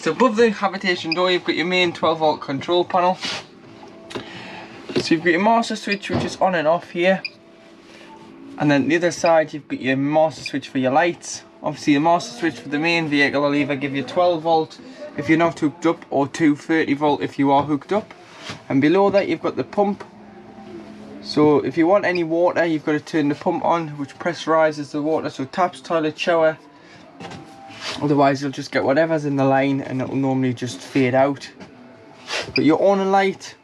So above the habitation door you've got your main 12 volt control panel. So you've got your master switch which is on and off here. And then the other side you've got your master switch for your lights. Obviously the master switch for the main vehicle will either give you 12 volt if you're not hooked up or 230 volt if you are hooked up. And below that you've got the pump. So if you want any water you've got to turn the pump on, which pressurizes the water, so taps, toilet, shower. Otherwise you'll just get whatever's in the line and it'll normally just fade out. Got your awning light.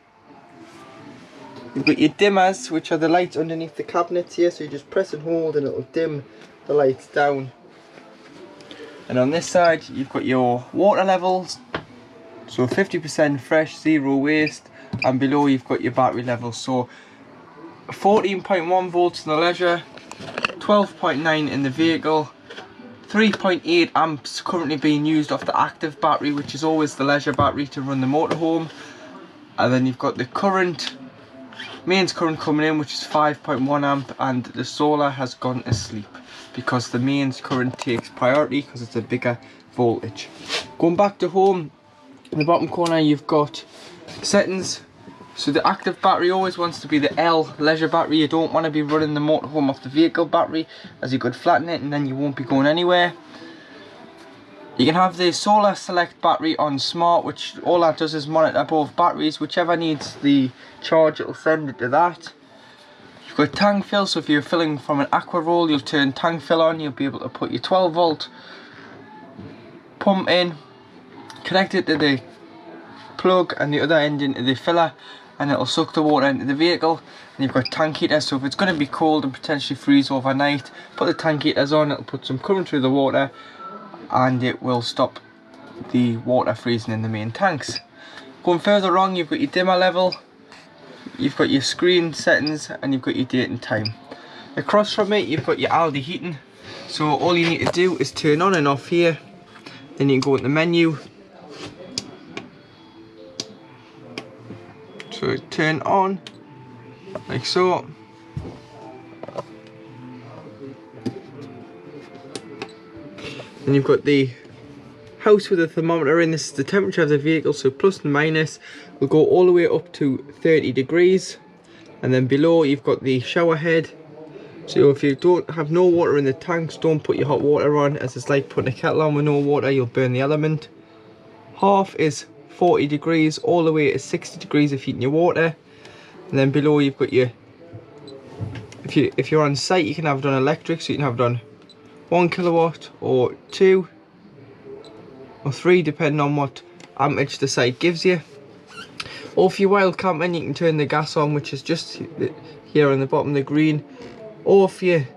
You've got your dimmers, which are the lights underneath the cabinets here, so you just press and hold and it'll dim the lights down. And on this side you've got your water levels, so 50% fresh, 0 waste, and below you've got your battery levels, so 14.1 volts in the Leisure, 12.9 in the vehicle, 3.8 amps currently being used off the active battery, which is always the Leisure battery to run the motorhome. And then you've got the current, mains current coming in, which is 5.1 amp, and the solar has gone to sleep because the mains current takes priority because it's a bigger voltage. Going back to home, in the bottom corner you've got settings. So the active battery always wants to be the L Leisure battery. You don't want to be running the motorhome off the vehicle battery, as you could flatten it and then you won't be going anywhere. You can have the solar select battery on smart, which all that does is monitor both batteries. Whichever needs the charge, it'll send it to that. You've got tank fill, so if you're filling from an aqua roll, you'll turn tank fill on. You'll be able to put your 12 volt pump in, connect it to the plug and the other end into the filler, and it'll suck the water into the vehicle. And you've got tank heaters, so if it's going to be cold and potentially freeze overnight, put the tank heaters on, it'll put some current through the water and it will stop the water freezing in the main tanks. Going further on you've got your dimmer level, you've got your screen settings, and you've got your date and time. Across from it you've got your Aldi heating, so all you need to do is turn on and off here. Then you can go into the menu. So turn on, like so. And you've got the house with a thermometer in. This is the temperature of the vehicle, so plus and minus will go all the way up to 30 degrees. And then below you've got the shower head. So if you don't have no water in the tanks, don't put your hot water on, as it's like putting a kettle on with no water, you'll burn the element. Half is 40 degrees, all the way to 60 degrees if heating your water. And then below you've got your, if you're on site you can have it on electric, so you can have it on 1 kilowatt or 2 or 3 depending on what amperage the site gives you. Or if you're wild camping you can turn the gas on, which is just here on the bottom, the green. Or if you're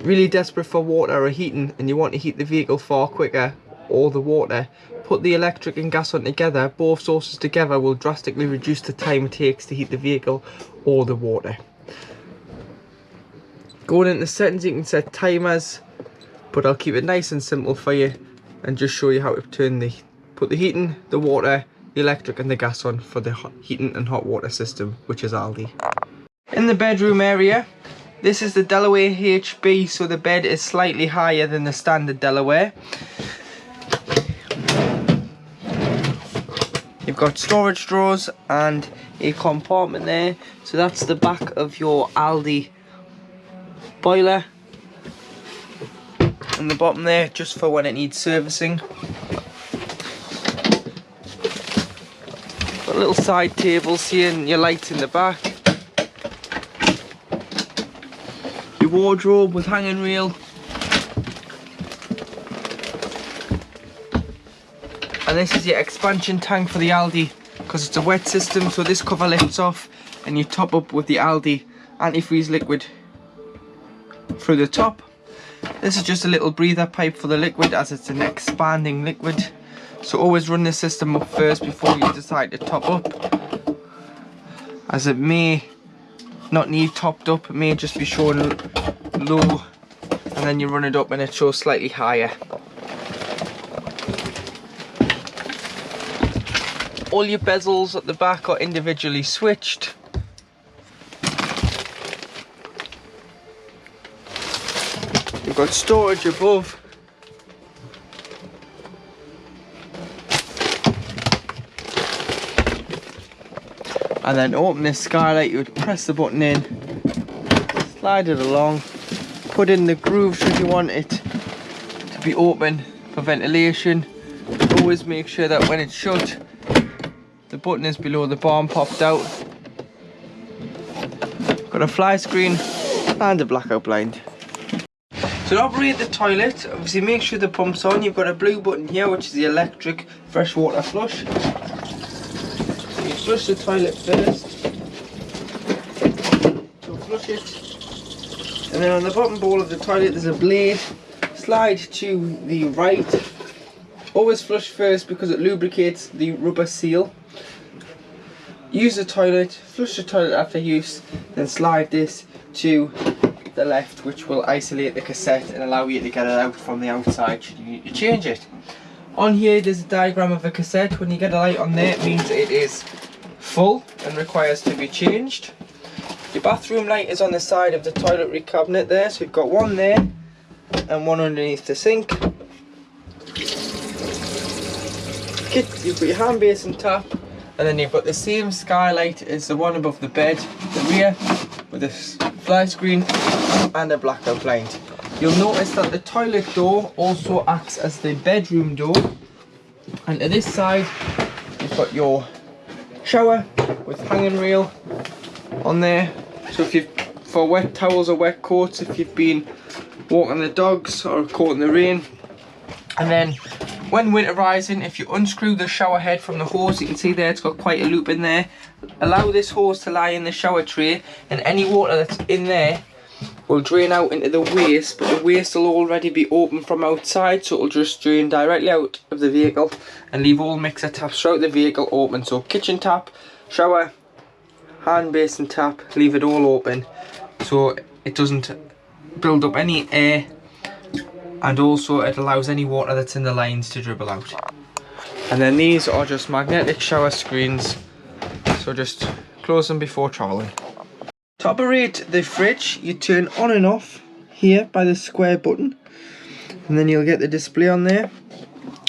really desperate for water or heating and you want to heat the vehicle far quicker, or the water, put the electric and gas on together. Both sources together will drastically reduce the time it takes to heat the vehicle or the water. Going into settings you can set timers, but I'll keep it nice and simple for you and just show you how to put the heating, the water, the electric and the gas on for the heating and hot water system, which is Aldi. In the bedroom area, this is the Delaware HB, so the bed is slightly higher than the standard Delaware. You've got storage drawers and a compartment there, so that's the back of your Aldi boiler. And the bottom there, just for when it needs servicing. Got little side tables here and your lights in the back. Your wardrobe with hanging rail. And this is your expansion tank for the Aldi, because it's a wet system, so this cover lifts off and you top up with the Aldi antifreeze liquid through the top. This is just a little breather pipe for the liquid, as it's an expanding liquid, so always run the system up first before you decide to top up, as it may not need topped up, it may just be showing low and then you run it up and it shows slightly higher. All your bezels at the back are individually switched. You've got storage above. and then open this skylight. You would press the button in, slide it along, put in the groove should you want it to be open for ventilation. Always make sure that when it's shut, the button is below the bar and popped out. Got a fly screen and a blackout blind. So to operate the toilet, obviously make sure the pump's on. You've got a blue button here, which is the electric freshwater flush. So you flush the toilet first. So flush it. And then on the bottom bowl of the toilet there's a blade. Slide to the right. Always flush first because it lubricates the rubber seal. Use the toilet, flush the toilet after use, then slide this to the left, which will isolate the cassette and allow you to get it out from the outside should you need to change it. On here there's a diagram of a cassette. When you get a light on there, it means it is full and requires to be changed. Your bathroom light is on the side of the toiletry cabinet there, so you've got one there and one underneath the sink. You've got your hand basin tap, and then you've got the same skylight as the one above the bed, the rear, with a fly screen and a blackout blind. You'll notice that the toilet door also acts as the bedroom door, and to this side you've got your shower with hanging rail on there. So if you've, for wet towels or wet coats, if you've been walking the dogs or caught in the rain. And then when winterizing, if you unscrew the shower head from the hose, you can see there it's got quite a loop in there. Allow this hose to lie in the shower tray, and any water that's in there will drain out into the waste, but the waste will already be open from outside, so it'll just drain directly out of the vehicle and leave all mixer taps throughout the vehicle open. So kitchen tap, shower, hand basin tap, leave it all open so it doesn't build up any air, and also it allows any water that's in the lines to dribble out. And then these are just magnetic shower screens, so just close them before travelling. To operate the fridge, you turn on and off here by the square button, and then you'll get the display on there.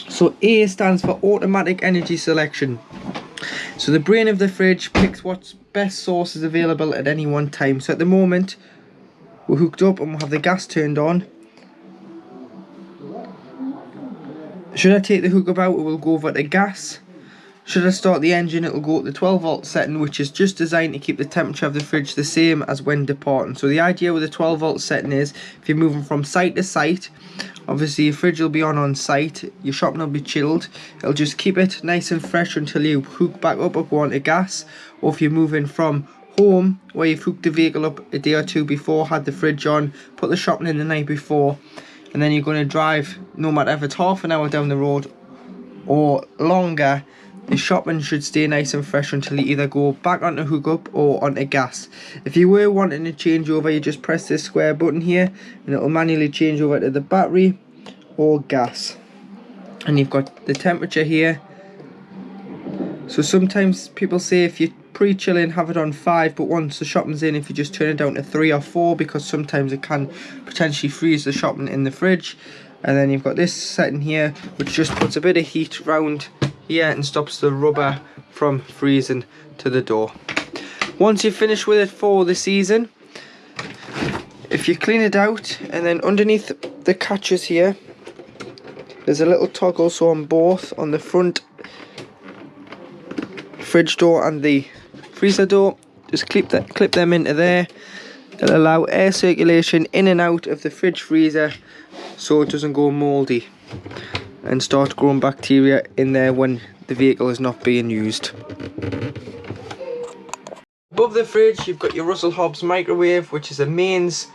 So A stands for automatic energy selection. So the brain of the fridge picks what's best sources available at any one time. So at the moment we're hooked up and we'll have the gas turned on. Should I take the hookup out, it will go over to gas. Should I start the engine, it will go to the 12 volt setting, which is just designed to keep the temperature of the fridge the same as when departing. So the idea with the 12 volt setting is, if you're moving from site to site, obviously your fridge will be on site, your shopping will be chilled. It'll just keep it nice and fresh until you hook back up or go on to gas. Or if you're moving from home, where you've hooked the vehicle up a day or two before, had the fridge on, put the shopping in the night before, and then you're going to drive, no matter if it's half an hour down the road or longer, the shopping should stay nice and fresh until you either go back onto hookup or onto gas. If you were wanting to change over, you just press this square button here and it will manually change over to the battery or gas. And you've got the temperature here. So sometimes people say if you're pre-chilling, have it on 5, but once the shopping's in, if you just turn it down to 3 or 4, because sometimes it can potentially freeze the shopping in the fridge. And then you've got this setting here, which just puts a bit of heat round here and stops the rubber from freezing to the door. Once you've finished with it for the season, if you clean it out, and then underneath the catches here there's a little toggle, so on both, on the front fridge door and the freezer door, just clip them into there. It'll allow air circulation in and out of the fridge freezer so it doesn't go mouldy and start growing bacteria in there when the vehicle is not being used. Above the fridge you've got your Russell Hobbs microwave, which is a mains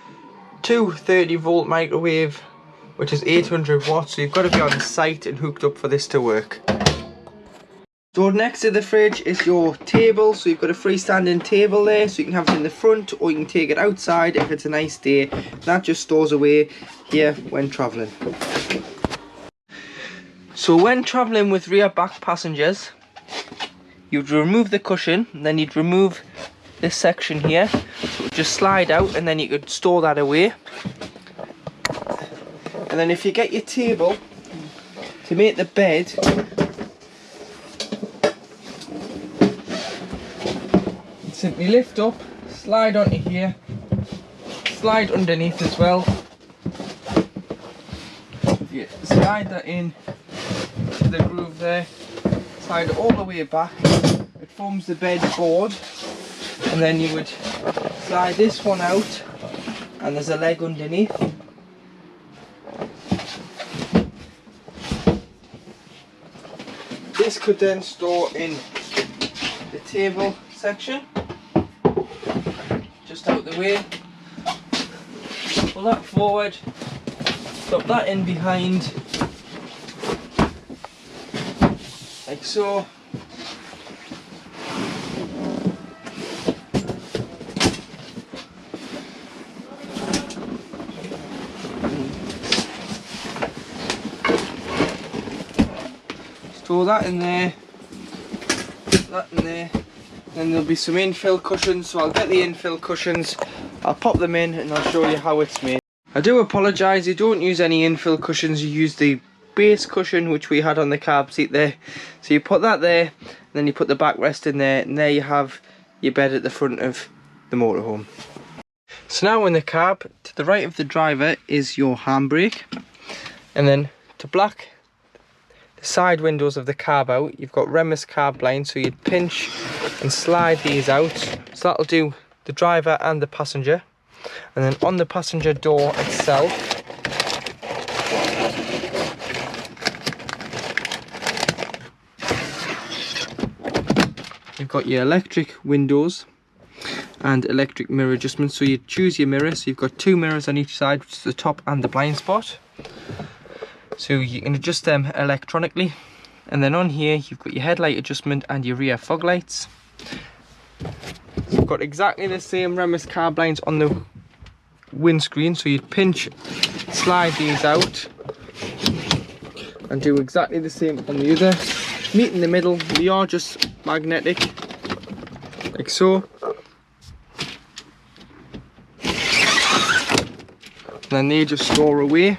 230 volt microwave, which is 800 watts, so you've got to be on site and hooked up for this to work. So next to the fridge is your table, so you've got a freestanding table there, so you can have it in the front or you can take it outside if it's a nice day. That just stores away here when travelling. So when travelling with rear back passengers, you'd remove the cushion, and then you'd remove this section here, so just slide out and then you could store that away. And then if you get your table to make the bed, simply lift up, slide onto here, slide underneath as well. You slide that in to the groove there, slide it all the way back. It forms the bed board, and then you would slide this one out, and there's a leg underneath. This could then store in the table section, just out the way. Pull that forward, drop that in behind, like so. Store that in there, that in there. Then there'll be some infill cushions, so I'll get the infill cushions, I'll pop them in and I'll show you how it's made. I do apologise, you don't use any infill cushions, you use the base cushion which we had on the cab seat there. So you put that there, and then you put the backrest in there, and there you have your bed at the front of the motorhome. So now in the cab, to the right of the driver is your handbrake, and then to black the side windows of the cab out, you've got Remus carb lines, so you'd pinch and slide these out, so that'll do the driver and the passenger. And then on the passenger door itself, you've got your electric windows and electric mirror adjustments. So you choose your mirror, so you've got two mirrors on each side, which is the top and the blind spot, so you can adjust them electronically. And then on here you've got your headlight adjustment and your rear fog lights. So you've got exactly the same Remus carb lines on the windscreen, so you'd pinch, slide these out and do exactly the same on the other. Meet in the middle, they are just magnetic, like so. And then they just store away.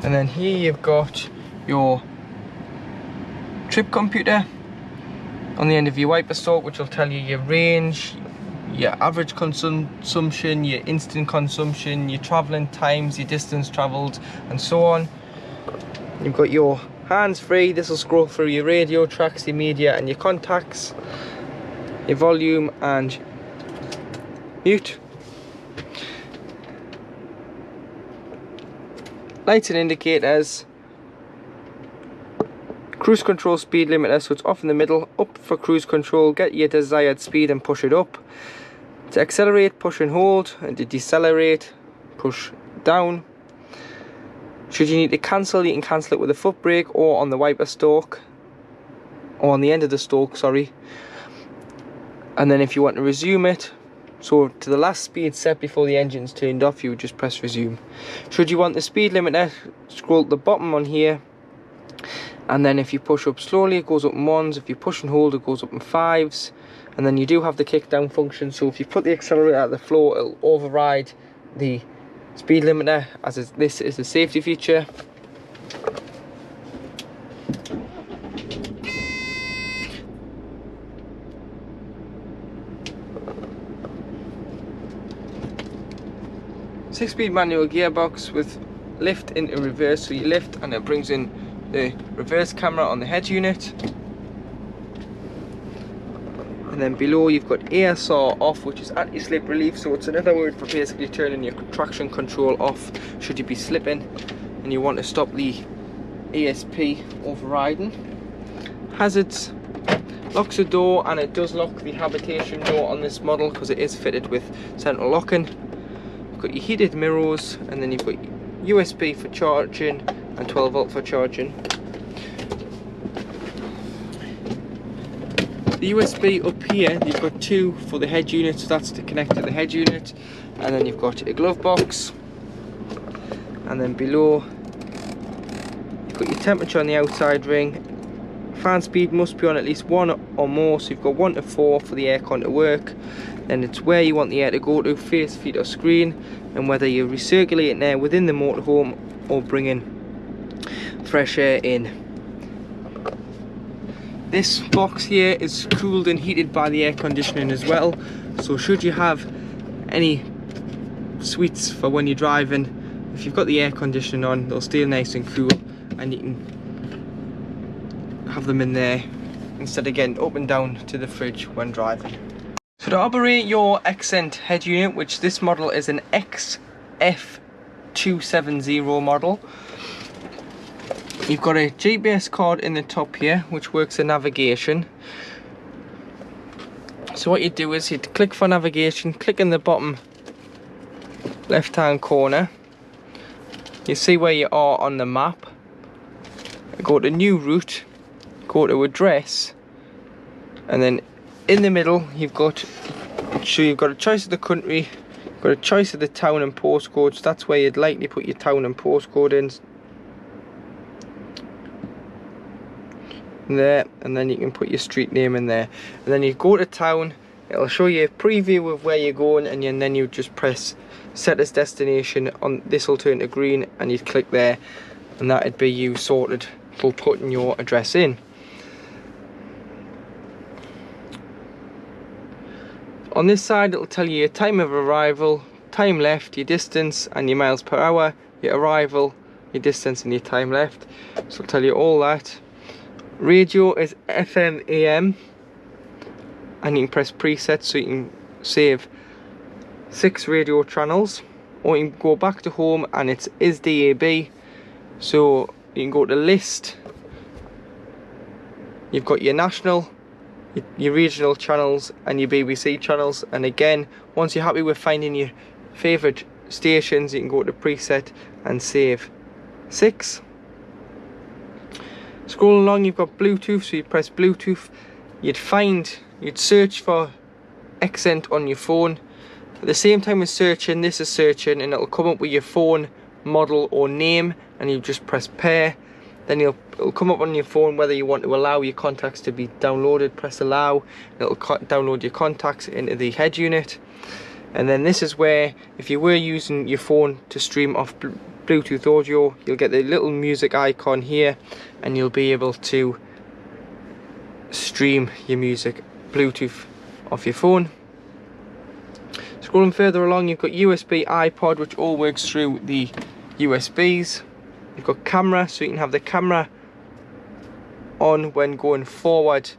And then here you've got your trip computer on the end of your wiper stalk, which will tell you your range, your average consumption, your instant consumption, your travelling times, your distance travelled, and so on. You've got your hands-free, this will scroll through your radio tracks, your media and your contacts, your volume and mute. Lights and indicators, cruise control speed limiter, so it's off in the middle, up for cruise control, get your desired speed and push it up. To accelerate, push and hold, and to decelerate, push down. Should you need to cancel, you can cancel it with a foot brake or on the wiper stalk, or on the end of the stalk, sorry. And then if you want to resume it, so to the last speed set before the engine's turned off, you would just press resume. Should you want the speed limiter, scroll to the bottom on here, and then if you push up slowly it goes up in ones, if you push and hold it goes up in fives. And then you do have the kick down function, so if you put the accelerator at the floor it'll override the speed limiter, as this is a safety feature. Six-speed manual gearbox with lift into reverse, so you lift and it brings in the reverse camera on the head unit. And then below you've got ASR off, which is anti-slip relief, so it's another word for basically turning your traction control off should you be slipping and you want to stop the ASP overriding. Hazards, locks the door, and it does lock the habitation door on this model because it is fitted with central locking. You've got your heated mirrors, and then you've got USB for charging and 12 volt for charging. The USB up here, you've got two for the head unit, so that's to connect to the head unit. And then you've got a glove box. And then below, you've got your temperature on the outside ring. Fan speed must be on at least 1 or more, so you've got 1 to 4 for the aircon to work. Then it's where you want the air to go to, face, feet or screen, and whether you're recirculating air within the motorhome or bringing fresh air in. This box here is cooled and heated by the air conditioning as well, so should you have any sweets for when you're driving, if you've got the air conditioning on, they'll stay nice and cool, and you can have them in there instead of getting up and down to the fridge when driving. So to operate your Accent head unit, which this model is an XF270 model, you've got a GPS card in the top here which works in navigation. So what you do is you click for navigation, click in the bottom left hand corner, you see where you are on the map, go to new route, go to address, and then in the middle you've got a choice of the country, you've got a choice of the town and postcode, so that's where you'd likely put your town and postcode in. There, and then you can put your street name in there, and then you go to town, it'll show you a preview of where you're going, and then you just press set as destination. On this will turn to green and you'd click there, and that'd be you sorted for putting your address in. On this side it'll tell you your time of arrival, time left, your distance and your miles per hour, your arrival, your distance and your time left, so it'll tell you all that. Radio is FM AM, and you can press preset, so you can save 6 radio channels, or you can go back to home and it's is DAB, so you can go to list, you've got your national, your regional channels and your BBC channels, and again once you're happy with finding your favourite stations you can go to preset and save 6. Scrolling along you've got Bluetooth, so you press Bluetooth, you'd search for Accent on your phone. At the same time as searching, this is searching, and it'll come up with your phone model or name, and you just press pair. Then it'll come up on your phone whether you want to allow your contacts to be downloaded, press allow, and it'll download your contacts into the head unit. And then this is where, if you were using your phone to stream off Bluetooth audio, you'll get the little music icon here, and you'll be able to stream your music Bluetooth off your phone. Scrolling further along you've got USB, iPod, which all works through the USBs. You've got camera, so you can have the camera on when going forward,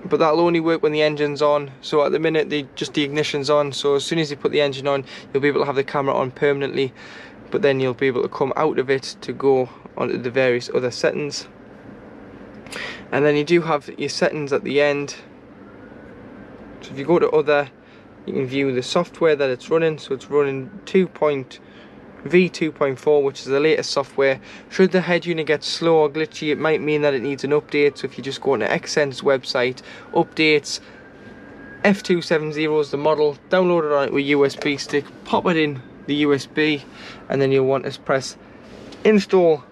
but that'll only work when the engine's on. So at the minute the ignition's on, so as soon as you put the engine on you'll be able to have the camera on permanently, but then you'll be able to come out of it to go onto the various other settings. And then you do have your settings at the end, so if you go to other you can view the software that it's running, so it's running V2.4, which is the latest software. Should the head unit get slow or glitchy, it might mean that it needs an update, so if you just go on to Accent's website, updates, F270 is the model, download it on it with a USB stick, pop it in the USB, and then you'll want to press install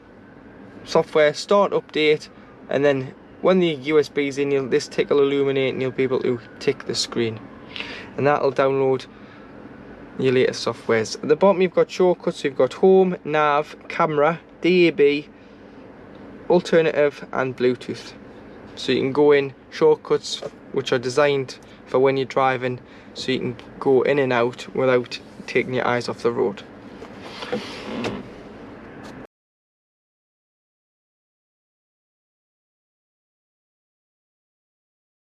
software, start update, and then when the USB is in, this tick will illuminate and you'll be able to tick the screen, and that'll download your latest softwares. At the bottom you've got shortcuts, so you've got home, nav, camera, DAB, alternative and Bluetooth. So you can go in shortcuts which are designed for when you're driving, so you can go in and out without taking your eyes off the road.